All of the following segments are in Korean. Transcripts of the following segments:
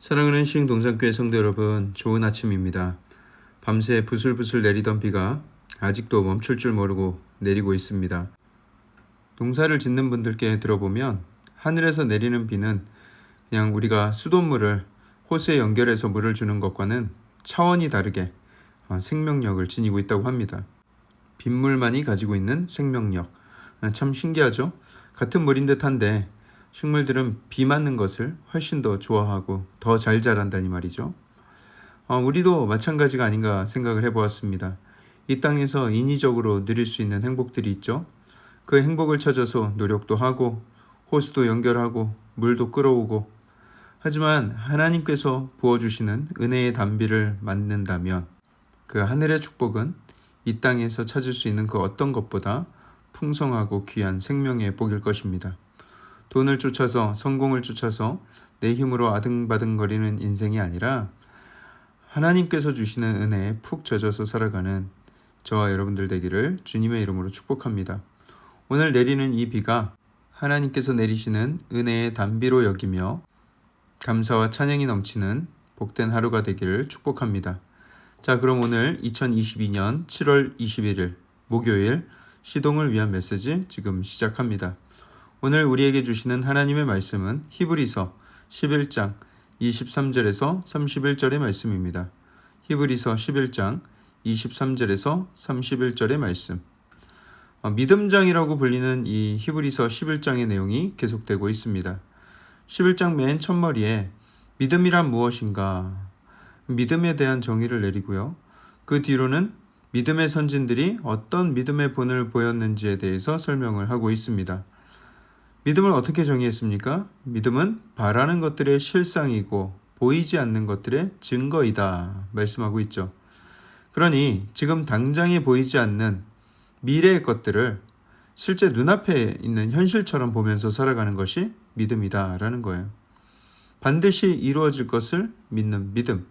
사랑하는 시흥동산교회 성도 여러분, 좋은 아침입니다. 밤새 부슬부슬 내리던 비가 아직도 멈출 줄 모르고 내리고 있습니다. 농사를 짓는 분들께 들어보면 하늘에서 내리는 비는 그냥 우리가 수돗물을 호스에 연결해서 물을 주는 것과는 차원이 다르게 생명력을 지니고 있다고 합니다. 빗물만이 가지고 있는 생명력. 참 신기하죠? 같은 물인 듯한데 식물들은 비 맞는 것을 훨씬 더 좋아하고 더 잘 자란다니 말이죠. 우리도 마찬가지가 아닌가 생각을 해보았습니다. 이 땅에서 인위적으로 누릴 수 있는 행복들이 있죠. 그 행복을 찾아서 노력도 하고 호스도 연결하고 물도 끌어오고, 하지만 하나님께서 부어주시는 은혜의 단비를 맞는다면 그 하늘의 축복은 이 땅에서 찾을 수 있는 그 어떤 것보다 풍성하고 귀한 생명의 복일 것입니다. 돈을 쫓아서, 성공을 쫓아서 내 힘으로 아등바등거리는 인생이 아니라 하나님께서 주시는 은혜에 푹 젖어서 살아가는 저와 여러분들 되기를 주님의 이름으로 축복합니다. 오늘 내리는 이 비가 하나님께서 내리시는 은혜의 단비로 여기며 감사와 찬양이 넘치는 복된 하루가 되기를 축복합니다. 자, 그럼 오늘 2022년 7월 21일 목요일 시동을 위한 메시지 지금 시작합니다. 오늘 우리에게 주시는 하나님의 말씀은 히브리서 11장 23절에서 31절의 말씀입니다. 히브리서 11장 23절에서 31절의 말씀. 믿음장이라고 불리는 이 히브리서 11장의 내용이 계속되고 있습니다. 11장 맨 첫머리에 믿음이란 무엇인가? 믿음에 대한 정의를 내리고요. 그 뒤로는 믿음의 선진들이 어떤 믿음의 본을 보였는지에 대해서 설명을 하고 있습니다. 믿음을 어떻게 정의했습니까? 믿음은 바라는 것들의 실상이고 보이지 않는 것들의 증거이다 말씀하고 있죠. 그러니 지금 당장에 보이지 않는 미래의 것들을 실제 눈앞에 있는 현실처럼 보면서 살아가는 것이 믿음이다라는 거예요. 반드시 이루어질 것을 믿는 믿음.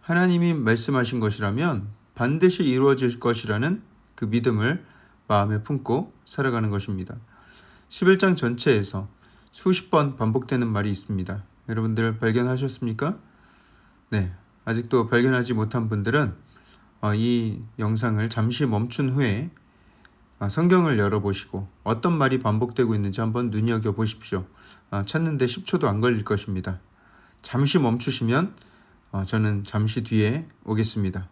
하나님이 말씀하신 것이라면 반드시 이루어질 것이라는 그 믿음을 마음에 품고 살아가는 것입니다. 11장 전체에서 수십 번 반복되는 말이 있습니다. 여러분들 발견하셨습니까? 네, 아직도 발견하지 못한 분들은 이 영상을 잠시 멈춘 후에 성경을 열어보시고 어떤 말이 반복되고 있는지 한번 눈여겨보십시오. 찾는데 10초도 안 걸릴 것입니다. 잠시 멈추시면 저는 잠시 뒤에 오겠습니다.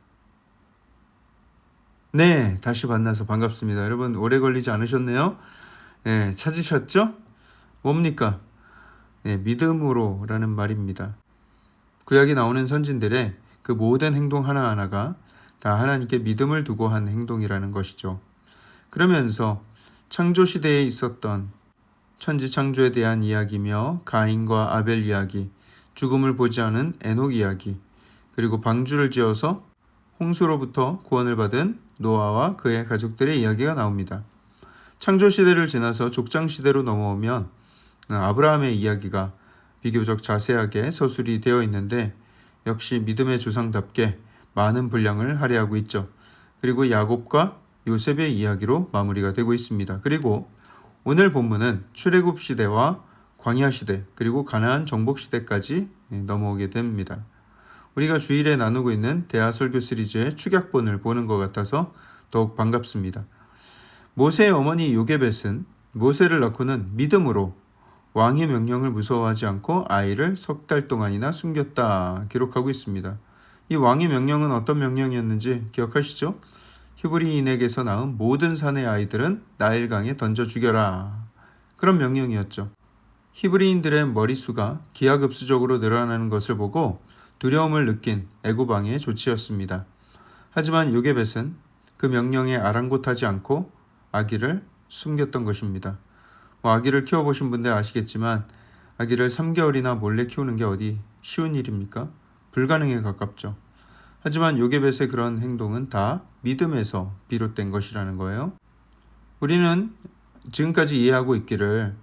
네, 다시 만나서 반갑습니다. 여러분 오래 걸리지 않으셨네요. 네, 찾으셨죠? 뭡니까? 네, 믿음으로 라는 말입니다. 구약에 나오는 선진들의 그 모든 행동 하나하나가 다 하나님께 믿음을 두고 한 행동이라는 것이죠. 그러면서 창조시대에 있었던 천지창조에 대한 이야기며 가인과 아벨 이야기, 죽음을 보지 않은 에녹 이야기, 그리고 방주를 지어서 홍수로부터 구원을 받은 노아와 그의 가족들의 이야기가 나옵니다. 창조시대를 지나서 족장시대로 넘어오면 아브라함의 이야기가 비교적 자세하게 서술이 되어 있는데 역시 믿음의 조상답게 많은 분량을 할애하고 있죠. 그리고 야곱과 요셉의 이야기로 마무리가 되고 있습니다. 그리고 오늘 본문은 출애굽 시대와 광야 시대 그리고 가나안 정복 시대까지 넘어오게 됩니다. 우리가 주일에 나누고 있는 대하 설교 시리즈의 축약본을 보는 것 같아서 더욱 반갑습니다. 모세의 어머니 요게벳은 모세를 낳고는 믿음으로 왕의 명령을 무서워하지 않고 아이를 3달 동안이나 숨겼다 기록하고 있습니다. 이 왕의 명령은 어떤 명령이었는지 기억하시죠? 히브리인에게서 낳은 모든 산의 아이들은 나일강에 던져 죽여라. 그런 명령이었죠. 히브리인들의 머릿수가 기하급수적으로 늘어나는 것을 보고 두려움을 느낀 애굽 왕의 조치였습니다. 하지만 요게벳은 그 명령에 아랑곳하지 않고 아기를 숨겼던 것입니다. 아기를 키워보신 분들 아시겠지만 아기를 3개월이나 몰래 키우는 게 어디 쉬운 일입니까? 불가능에 가깝죠. 하지만 요게벳의 그런 행동은 다 믿음에서 비롯된 것이라는 거예요. 우리는 지금까지 이해하고 있기를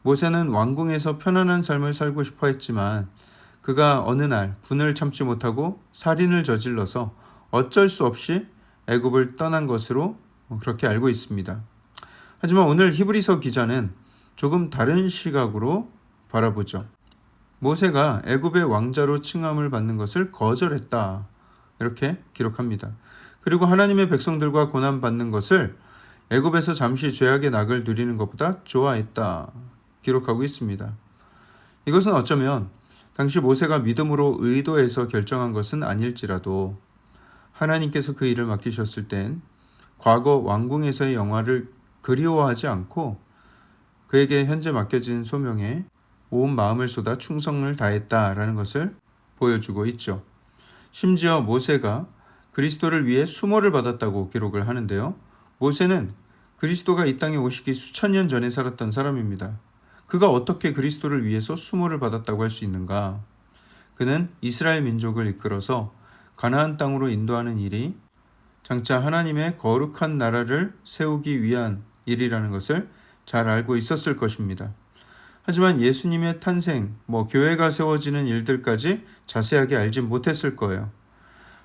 모세는 왕궁에서 편안한 삶을 살고 싶어 했지만 그가 어느 날 분을 참지 못하고 살인을 저질러서 어쩔 수 없이 애굽을 떠난 것으로 그렇게 알고 있습니다. 하지만 오늘 히브리서 기자는 조금 다른 시각으로 바라보죠. 모세가 애굽의 왕자로 칭함을 받는 것을 거절했다. 이렇게 기록합니다. 그리고 하나님의 백성들과 고난받는 것을 애굽에서 잠시 죄악의 낙을 누리는 것보다 좋아했다. 기록하고 있습니다. 이것은 어쩌면 당시 모세가 믿음으로 의도해서 결정한 것은 아닐지라도 하나님께서 그 일을 맡기셨을 땐 과거 왕궁에서의 영화를 그리워하지 않고 그에게 현재 맡겨진 소명에 온 마음을 쏟아 충성을 다했다라는 것을 보여주고 있죠. 심지어 모세가 그리스도를 위해 수모를 받았다고 기록을 하는데요. 모세는 그리스도가 이 땅에 오시기 수천 년 전에 살았던 사람입니다. 그가 어떻게 그리스도를 위해서 수모를 받았다고 할 수 있는가? 그는 이스라엘 민족을 이끌어서 가나안 땅으로 인도하는 일이 장차 하나님의 거룩한 나라를 세우기 위한 일이라는 것을 잘 알고 있었을 것입니다. 하지만 예수님의 탄생, 교회가 세워지는 일들까지 자세하게 알진 못했을 거예요.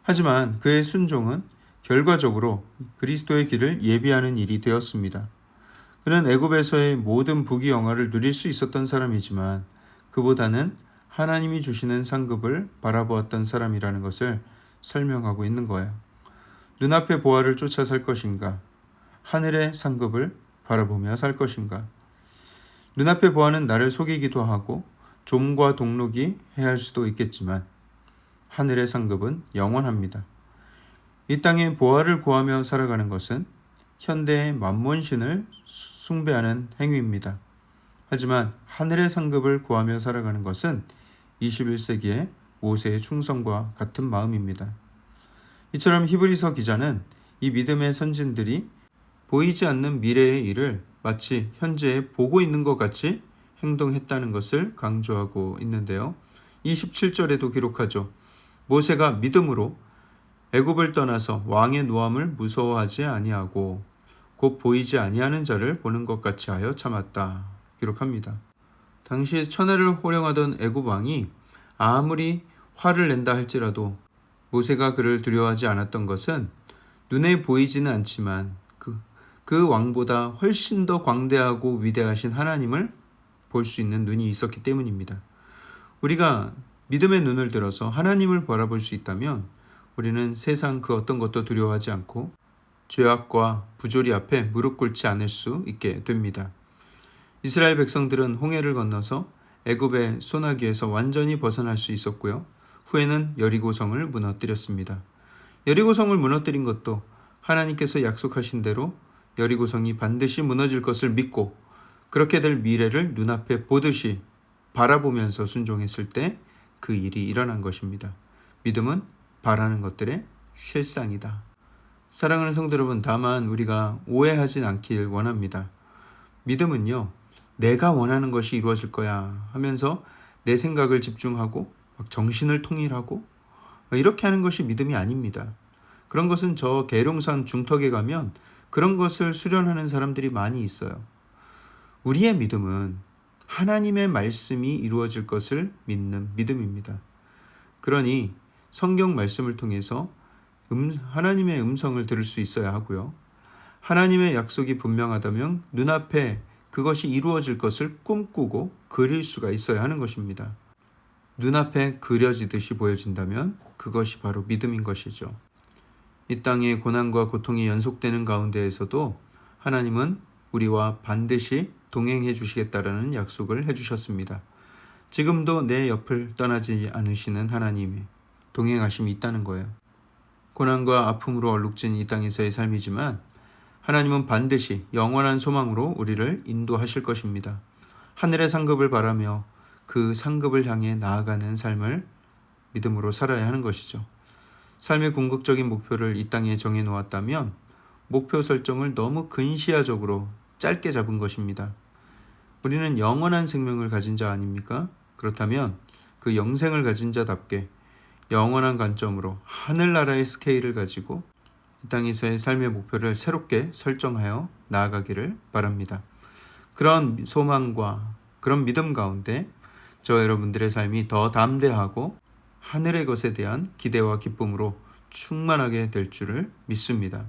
하지만 그의 순종은 결과적으로 그리스도의 길을 예비하는 일이 되었습니다. 그는 애굽에서의 모든 부귀 영화를 누릴 수 있었던 사람이지만 그보다는 하나님이 주시는 상급을 바라보았던 사람이라는 것을 설명하고 있는 거예요. 눈앞의 보화를 쫓아 살 것인가? 하늘의 상급을 바라보며 살 것인가? 눈앞의 보화는 나를 속이기도 하고 좀과 동록이 해할 수도 있겠지만 하늘의 상급은 영원합니다. 이 땅의 보화를 구하며 살아가는 것은 현대의 만몬신을 숭배하는 행위입니다. 하지만 하늘의 상급을 구하며 살아가는 것은 21세기의 모세의 충성과 같은 마음입니다. 이처럼 히브리서 기자는 이 믿음의 선진들이 보이지 않는 미래의 일을 마치 현재에 보고 있는 것 같이 행동했다는 것을 강조하고 있는데요. 27절에도 기록하죠. 모세가 믿음으로 애굽을 떠나서 왕의 노함을 무서워하지 아니하고 곧 보이지 아니하는 자를 보는 것 같이 하여 참았다. 기록합니다. 당시 천하를 호령하던 애굽 왕이 아무리 화를 낸다 할지라도 모세가 그를 두려워하지 않았던 것은 눈에 보이지는 않지만 그 왕보다 훨씬 더 광대하고 위대하신 하나님을 볼 수 있는 눈이 있었기 때문입니다. 우리가 믿음의 눈을 들어서 하나님을 바라볼 수 있다면 우리는 세상 그 어떤 것도 두려워하지 않고 죄악과 부조리 앞에 무릎 꿇지 않을 수 있게 됩니다. 이스라엘 백성들은 홍해를 건너서 애굽의 소나기에서 완전히 벗어날 수 있었고요. 후에는 여리고성을 무너뜨렸습니다. 여리고성을 무너뜨린 것도 하나님께서 약속하신 대로 여리고성이 반드시 무너질 것을 믿고 그렇게 될 미래를 눈앞에 보듯이 바라보면서 순종했을 때 그 일이 일어난 것입니다. 믿음은 바라는 것들의 실상이다. 사랑하는 성도 여러분, 다만 우리가 오해하진 않길 원합니다. 믿음은요, 내가 원하는 것이 이루어질 거야 하면서 내 생각을 집중하고 정신을 통일하고 이렇게 하는 것이 믿음이 아닙니다. 그런 것은 저 계룡산 중턱에 가면 그런 것을 수련하는 사람들이 많이 있어요. 우리의 믿음은 하나님의 말씀이 이루어질 것을 믿는 믿음입니다. 그러니 성경 말씀을 통해서 하나님의 음성을 들을 수 있어야 하고요. 하나님의 약속이 분명하다면 눈앞에 그것이 이루어질 것을 꿈꾸고 그릴 수가 있어야 하는 것입니다. 눈앞에 그려지듯이 보여진다면 그것이 바로 믿음인 것이죠. 이 땅의 고난과 고통이 연속되는 가운데에서도 하나님은 우리와 반드시 동행해 주시겠다라는 약속을 해주셨습니다. 지금도 내 옆을 떠나지 않으시는 하나님의 동행하심이 있다는 거예요. 고난과 아픔으로 얼룩진 이 땅에서의 삶이지만 하나님은 반드시 영원한 소망으로 우리를 인도하실 것입니다. 하늘의 상급을 바라며 그 상급을 향해 나아가는 삶을 믿음으로 살아야 하는 것이죠. 삶의 궁극적인 목표를 이 땅에 정해놓았다면 목표 설정을 너무 근시야적으로 짧게 잡은 것입니다. 우리는 영원한 생명을 가진 자 아닙니까? 그렇다면 그 영생을 가진 자답게 영원한 관점으로 하늘나라의 스케일을 가지고 이 땅에서의 삶의 목표를 새롭게 설정하여 나아가기를 바랍니다. 그런 소망과 그런 믿음 가운데 저 여러분들의 삶이 더 담대하고 하늘의 것에 대한 기대와 기쁨으로 충만하게 될 줄을 믿습니다.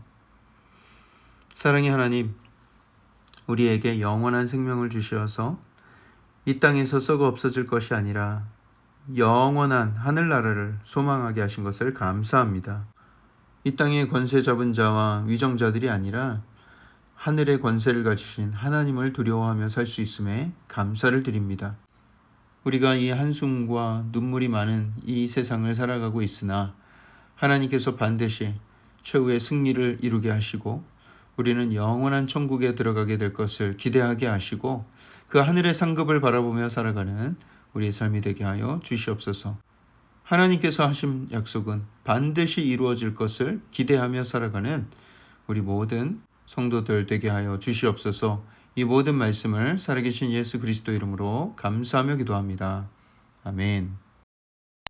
사랑의 하나님, 우리에게 영원한 생명을 주시어서 이 땅에서 썩어 없어질 것이 아니라 영원한 하늘나라를 소망하게 하신 것을 감사합니다. 이 땅의 권세 잡은 자와 위정자들이 아니라 하늘의 권세를 가지신 하나님을 두려워하며 살 수 있음에 감사를 드립니다. 우리가 이 한숨과 눈물이 많은 이 세상을 살아가고 있으나 하나님께서 반드시 최후의 승리를 이루게 하시고 우리는 영원한 천국에 들어가게 될 것을 기대하게 하시고 그 하늘의 상급을 바라보며 살아가는 우리의 삶이 되게 하여 주시옵소서. 하나님께서 하신 약속은 반드시 이루어질 것을 기대하며 살아가는 우리 모든 성도들 되게 하여 주시옵소서. 이 모든 말씀을 살아계신 예수 그리스도 이름으로 감사하며 기도합니다. 아멘.